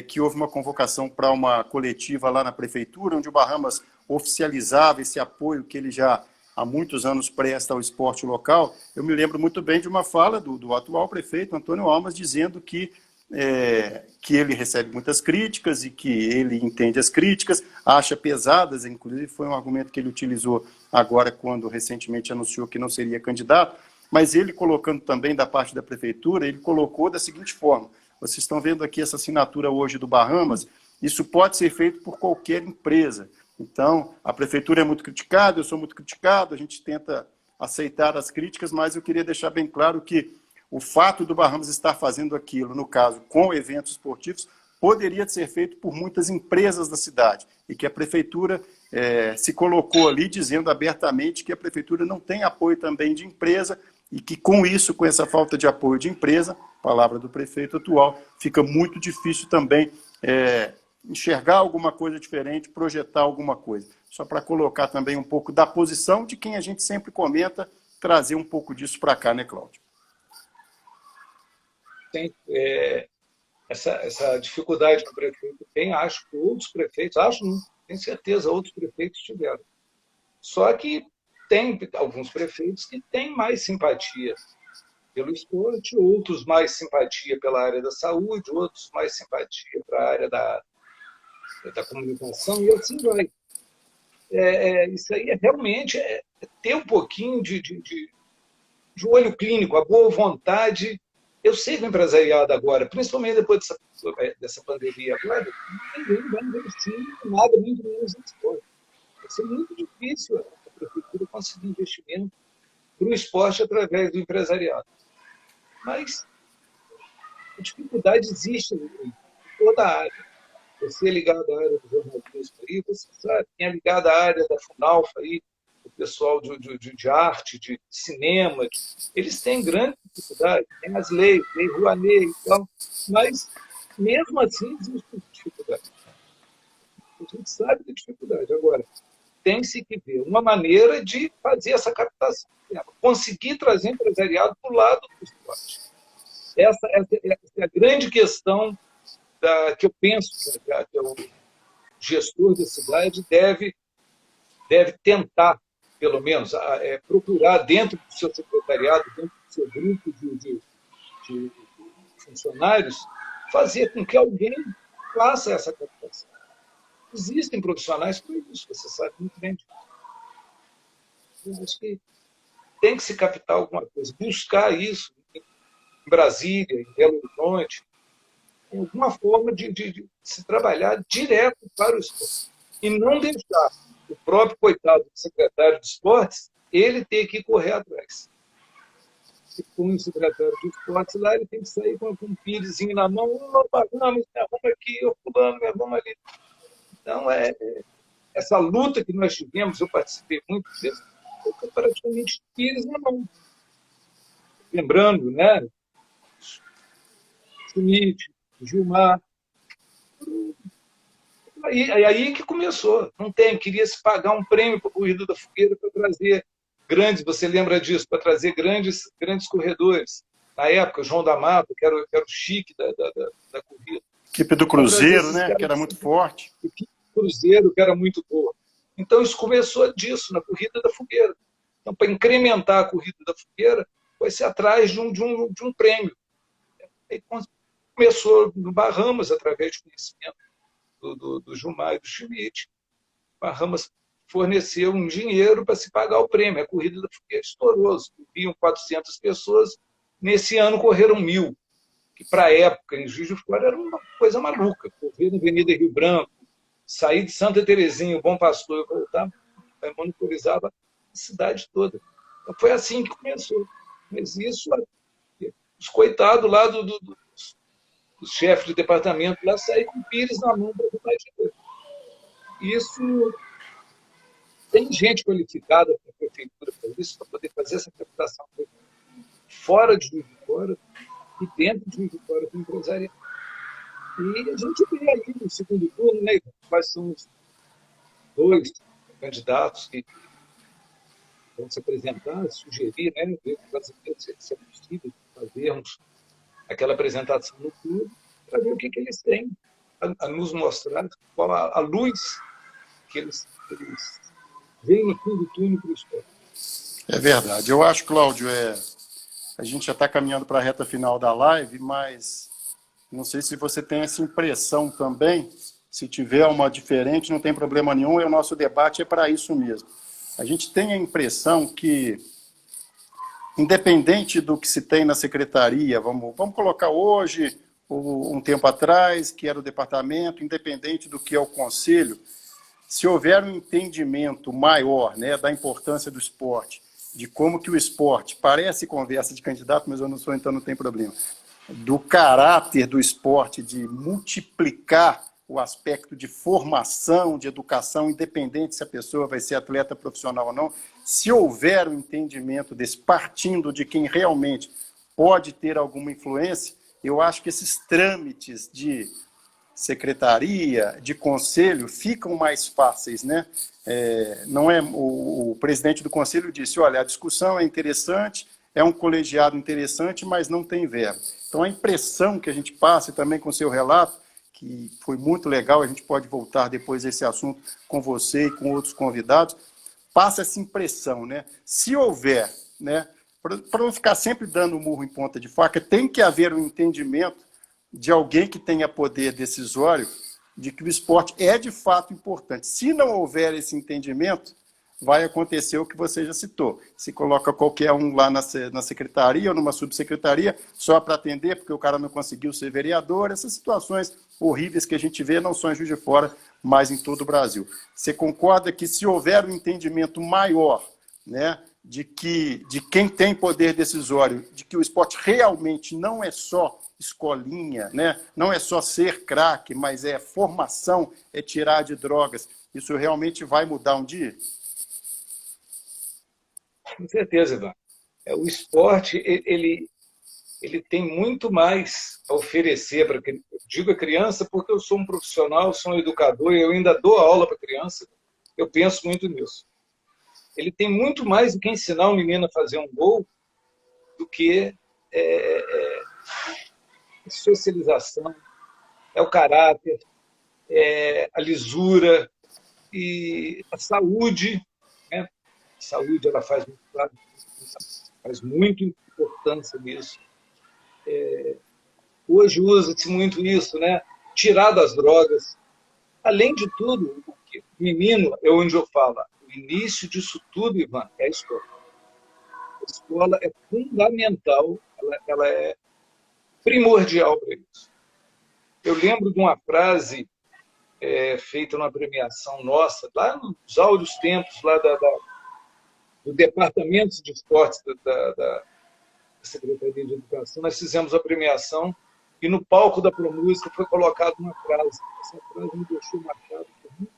que houve uma convocação para uma coletiva lá na prefeitura, onde o Bahamas oficializava esse apoio que ele já há muitos anos presta ao esporte local. Eu me lembro muito bem de uma fala do atual prefeito, Antônio Almas, dizendo que ele recebe muitas críticas e que ele entende as críticas, acha pesadas, inclusive foi um argumento que ele utilizou agora quando recentemente anunciou que não seria candidato, mas ele colocando também da parte da prefeitura, ele colocou da seguinte forma: vocês estão vendo aqui essa assinatura hoje do Bahamas, isso pode ser feito por qualquer empresa. Então, a prefeitura é muito criticada, eu sou muito criticado, a gente tenta aceitar as críticas, mas eu queria deixar bem claro que o fato do Bahamas estar fazendo aquilo, no caso, com eventos esportivos, poderia ser feito por muitas empresas da cidade, e que a prefeitura se colocou ali dizendo abertamente que a prefeitura não tem apoio também de empresa, e que com isso, com essa falta de apoio de empresa, palavra do prefeito atual, fica muito difícil também enxergar alguma coisa diferente, projetar alguma coisa. Só para colocar também um pouco da posição de quem a gente sempre comenta, trazer um pouco disso para cá, né, Cláudio? Tem essa dificuldade que o prefeito tem, acho que outros prefeitos, não tenho certeza, outros prefeitos tiveram. Só que tem alguns prefeitos que têm mais simpatia pelo esporte, outros mais simpatia pela área da saúde, outros mais simpatia para a área da comunicação, e assim vai. Isso aí realmente ter um pouquinho de olho clínico, a boa vontade. Eu sei que o empresariado agora, principalmente depois dessa pandemia agora, ninguém vai investir em nada, muito menos em esporte. Vai ser muito difícil a prefeitura conseguir investimento para o esporte através do empresariado. Mas a dificuldade existe em toda a área. Você é ligado à área do jornalismo aí, você sabe, quem é ligado à área da Funalfa aí, o pessoal de arte, de cinema, eles têm grande dificuldade, tem as leis, lei Rouanet e tal, mas mesmo assim existe dificuldade. A gente sabe da dificuldade. Agora, tem-se que ver uma maneira de fazer essa captação, conseguir trazer empresariado para o lado do esporte. Essa é a grande questão que eu penso que o gestor da cidade deve tentar, pelo menos, procurar dentro do seu secretariado, dentro do seu grupo de funcionários, fazer com que alguém faça essa captação. Existem profissionais para isso, você sabe muito bem disso. Eu acho que tem que se captar alguma coisa, buscar isso em Brasília, em Belo Horizonte, alguma forma de se trabalhar direto para o esporte. E não deixar o próprio coitado do secretário de esportes, ele ter que correr atrás. Se põe o secretário de esportes lá, ele tem que sair com um pirezinho na mão, opa, vamos, me arruma aqui, eu fulano, me arruma ali. Então, essa luta que nós tivemos, eu participei muito disso, foi praticamente pires na mão. Lembrando, né? Schmidt, Gilmar. Aí que começou. Não tem, queria se pagar um prêmio para a Corrida da Fogueira para trazer grandes, você lembra disso, para trazer grandes corredores. Na época, o João da Mata, que era o chique da corrida. Equipe do Cruzeiro, né? Que era muito forte. Equipe do Cruzeiro, que era muito boa. Então, isso começou disso, na Corrida da Fogueira. Então, para incrementar a Corrida da Fogueira, foi se atrás de um prêmio. Aí começou no Bahamas, através de conhecimento do Gilmar e do Schmidt. Bahamas forneceu um dinheiro para se pagar o prêmio. A Corrida da Fogueira estourou. Viam 400 pessoas. Nesse ano, correram 1.000. Que, para a época, em Juiz de Fora, era uma coisa maluca. Correr na Avenida Rio Branco, sair de Santa Terezinha, o Bom Pastor, e voltar, monitorizava a cidade toda. Então, foi assim que começou. Mas isso, os coitados lá os chefes de departamento lá saem com pires na mão para ajudar dinheiro. Isso tem gente qualificada para a prefeitura para isso, para poder fazer essa captação fora de Juiz de Fora e dentro de Juiz de Fora com empresariado. E a gente vê aí no segundo turno, né, quais são os 2 candidatos que vão se apresentar, sugerir, né, ver se é possível fazermos aquela apresentação no clube, para ver o que eles têm a nos mostrar, qual a luz que eles veem no fim do túnel para o esporte. É verdade. Eu acho, Cláudio, a gente já está caminhando para a reta final da live, mas não sei se você tem essa impressão também. Se tiver uma diferente, não tem problema nenhum, e o nosso debate é para isso mesmo. A gente tem a impressão que, independente do que se tem na secretaria, vamos colocar hoje, um tempo atrás, que era o departamento, independente do que é o conselho, se houver um entendimento maior, né, da importância do esporte, de como que o esporte, parece conversa de candidato, mas eu não sou, então não tem problema, do caráter do esporte, de multiplicar o aspecto de formação, de educação, independente se a pessoa vai ser atleta profissional ou não, se houver um entendimento desse, partindo de quem realmente pode ter alguma influência, eu acho que esses trâmites de secretaria, de conselho, ficam mais fáceis, né? Não é, o presidente do conselho disse, olha, a discussão é interessante, é um colegiado interessante, mas não tem verba. Então, a impressão que a gente passa, e também com o seu relato, que foi muito legal, a gente pode voltar depois a esse assunto com você e com outros convidados, passa essa impressão, né? Se houver, né, para não ficar sempre dando murro em ponta de faca, tem que haver um entendimento de alguém que tenha poder decisório de que o esporte é de fato importante. Se não houver esse entendimento, vai acontecer o que você já citou. Se coloca qualquer um lá na secretaria ou numa subsecretaria só para atender, porque o cara não conseguiu ser vereador. Essas situações horríveis que a gente vê não só em Juiz de Fora, mas em todo o Brasil. Você concorda que se houver um entendimento maior, né, de quem tem poder decisório, de que o esporte realmente não é só escolinha, né? Não é só ser craque, mas é formação, é tirar de drogas. Isso realmente vai mudar um dia? Com certeza, Ivan. O esporte, ele tem muito mais a oferecer para digo a criança porque eu sou um profissional, sou um educador e eu ainda dou aula para criança. Eu penso muito nisso. Ele tem muito mais do que ensinar um menino a fazer um gol do que socialização, é o caráter, é a lisura e a saúde. Né? A saúde ela faz muita importância nisso. Hoje usa-se muito isso, né? Tirar das drogas. Além de tudo, o menino é onde eu falo. O início disso tudo, Ivan, é a escola. A escola é fundamental, ela é primordial para isso. Eu lembro de uma frase feita numa premiação nossa, lá nos áureos tempos lá do Departamento de Esportes da Secretaria de Educação. Nós fizemos a premiação e no palco da Promúsica foi colocada uma frase. Essa frase me deixou marcado por muito.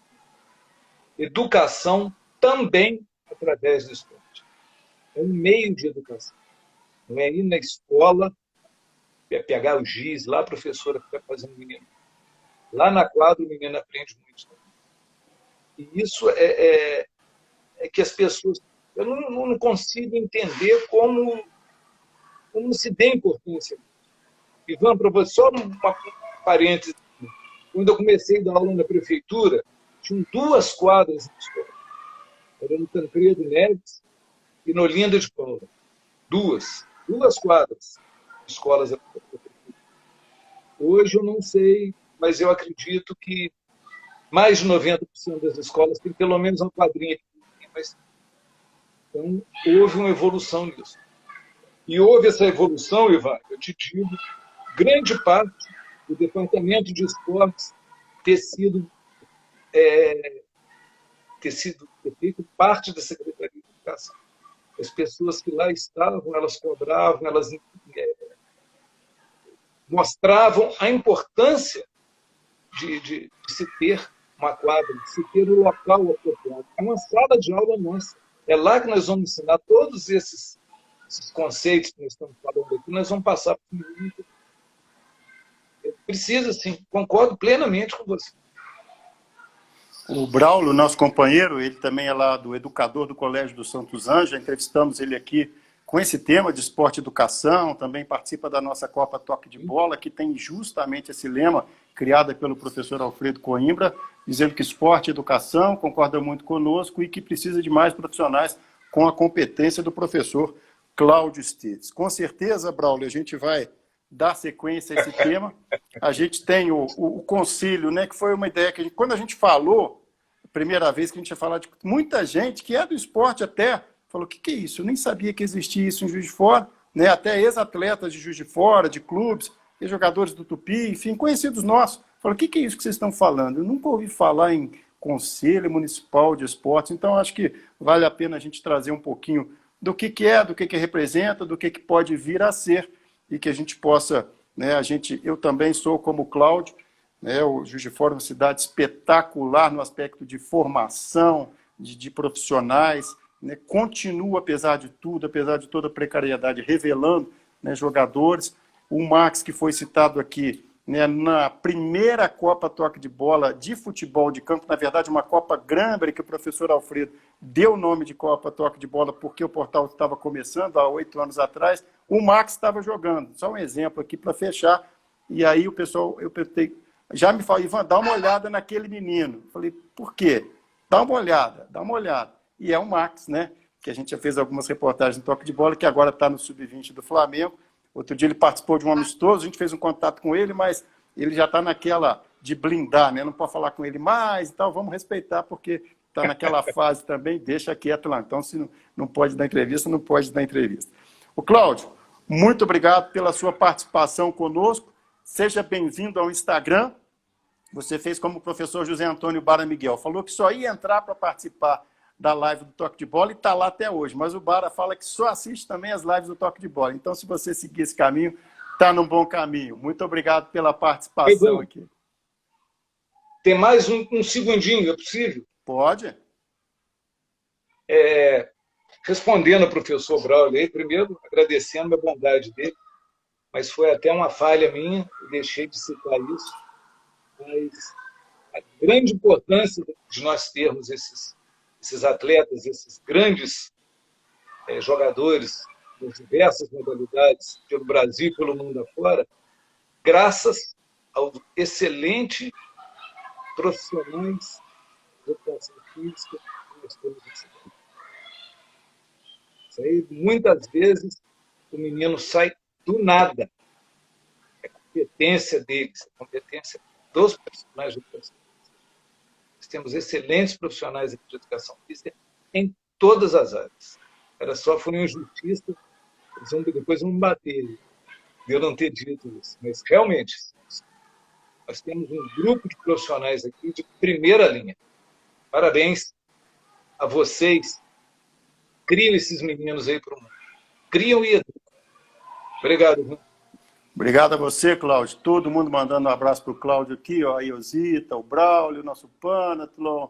Educação também através do esporte. É um meio de educação. Não é ir na escola, pegar o giz, lá a professora fica fazendo menino. Lá na quadra o menino aprende muito. E isso é que as pessoas... Eu não consigo entender como se dê importância. Ivan, para você, só um parênteses. Quando eu comecei a dar aula na prefeitura, tinham 2 quadras na escola. Era no Tancredo Neves e no Olinda de Paula. 2 quadras de escolas da prefeitura. Hoje eu não sei, mas eu acredito que mais de 90% das escolas têm pelo menos uma quadrinha. Então, houve uma evolução nisso. E houve essa evolução, Ivan, eu te digo, grande parte do Departamento de Esportes ter feito parte da Secretaria de Educação. As pessoas que lá estavam, elas cobravam, elas mostravam a importância de se ter uma quadra, de se ter um local apropriado. É uma sala de aula nossa. É lá que nós vamos ensinar todos esses conceitos que nós estamos falando aqui, nós vamos passar por muito. Precisa, sim. Concordo plenamente com você. O Braulio, nosso companheiro, ele também é lá do educador do Colégio dos Santos Anjos, já entrevistamos ele aqui com esse tema de esporte e educação, também participa da nossa Copa Toque de Bola, que tem justamente esse lema, criado pelo professor Alfredo Coimbra, dizendo que esporte e educação concorda muito conosco e que precisa de mais profissionais com a competência do professor Cláudio Esteves. Com certeza, Braulio, a gente vai dar sequência a esse tema. A gente tem o conselho, né, que foi uma ideia que quando a gente falou, a primeira vez que a gente ia falar de muita gente que é do esporte até, falou, o que é isso? Eu nem sabia que existia isso em Juiz de Fora, né? Até ex-atletas de Juiz de Fora, de clubes, jogadores do Tupi, enfim, conhecidos nossos. Falaram, o que é isso que vocês estão falando? Eu nunca ouvi falar em Conselho Municipal de Esportes, então acho que vale a pena a gente trazer um pouquinho do que é, do que representa, do que pode vir a ser, e que a gente possa, né, eu também sou como o Cláudio, né, o Juiz de Fora é uma cidade espetacular no aspecto de formação, de profissionais, né, continua, apesar de tudo, apesar de toda a precariedade, revelando, né, jogadores. O Max, que foi citado aqui, né, na primeira Copa Toque de Bola de futebol de campo, na verdade uma Copa Granberry, que o professor Alfredo deu o nome de Copa Toque de Bola porque o portal estava começando há 8 anos atrás, o Max estava jogando. Só um exemplo aqui para fechar. E aí o pessoal, eu perguntei, já me falou, Ivan, dá uma olhada naquele menino. Eu falei, por quê? Dá uma olhada. E é o Max, né? que a gente já fez algumas reportagens no Toque de Bola, que agora está no Sub-20 do Flamengo. Outro dia ele participou de um amistoso, a gente fez um contato com ele, mas ele já está naquela de blindar, né? Não pode falar com ele mais e tal, vamos respeitar, porque está naquela fase também, deixa quieto lá. Então, se não pode dar entrevista, não pode dar entrevista. O Cláudio, muito obrigado pela sua participação conosco. Seja bem-vindo ao Instagram. Você fez como o professor José Antônio Bara Miguel. Falou que só ia entrar para participar da live do Toque de Bola e está lá até hoje. Mas o Bara fala que só assiste também as lives do Toque de Bola. Então, se você seguir esse caminho, está num bom caminho. Muito obrigado pela participação aqui. Tem mais um segundinho, é possível? Pode. Respondendo ao professor Braulio aí, primeiro agradecendo a bondade dele, mas foi até uma falha minha, eu deixei de citar isso, mas a grande importância de nós termos esses atletas, esses grandes jogadores das diversas modalidades pelo Brasil e pelo mundo afora, graças ao excelente profissionais de educação física que nós temos nesse país. Isso aí, muitas vezes, o menino sai do nada. É competência deles, é competência dos profissionais de educação física. Nós temos excelentes profissionais de educação física em todas as áreas. Foi uma injustiça, depois vão me bater de eu não ter dito isso. Mas, realmente, nós temos um grupo de profissionais aqui de primeira linha. Parabéns a vocês. Criam esses meninos aí para o mundo. Criam e educam. Obrigado, viu? Obrigado a você, Cláudio. Todo mundo mandando um abraço para o Cláudio aqui, ó, a Iosita, o Braulio, o nosso Panatlon,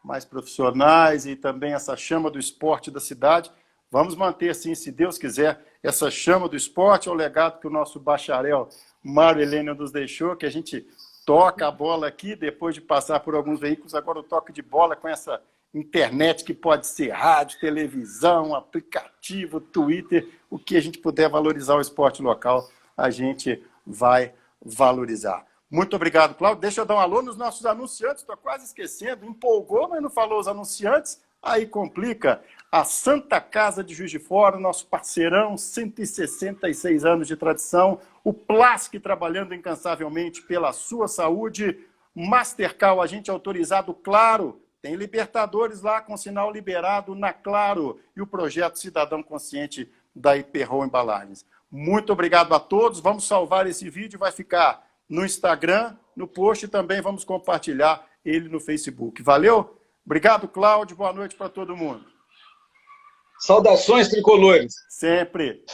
mais profissionais e também essa chama do esporte da cidade. Vamos manter, sim, se Deus quiser, essa chama do esporte, é o legado que o nosso bacharel Mário Helênio nos deixou, que a gente toca a bola aqui, depois de passar por alguns veículos, agora o toque de bola com essa internet que pode ser rádio, televisão, aplicativo, Twitter, o que a gente puder valorizar o esporte local, a gente vai valorizar. Muito obrigado, Cláudio. Deixa eu dar um alô nos nossos anunciantes, estou quase esquecendo, empolgou, mas não falou os anunciantes, aí complica. A Santa Casa de Juiz de Fora, nosso parceirão, 166 anos de tradição, o Plasc trabalhando incansavelmente pela sua saúde, Mastercard, agente autorizado, Claro, tem Libertadores lá com sinal liberado na Claro e o projeto Cidadão Consciente da Hiperrol Embalagens. Muito obrigado a todos, vamos salvar esse vídeo, vai ficar no Instagram, no post e também vamos compartilhar ele no Facebook. Valeu? Obrigado, Cláudio, boa noite para todo mundo. Saudações tricolores. Sempre.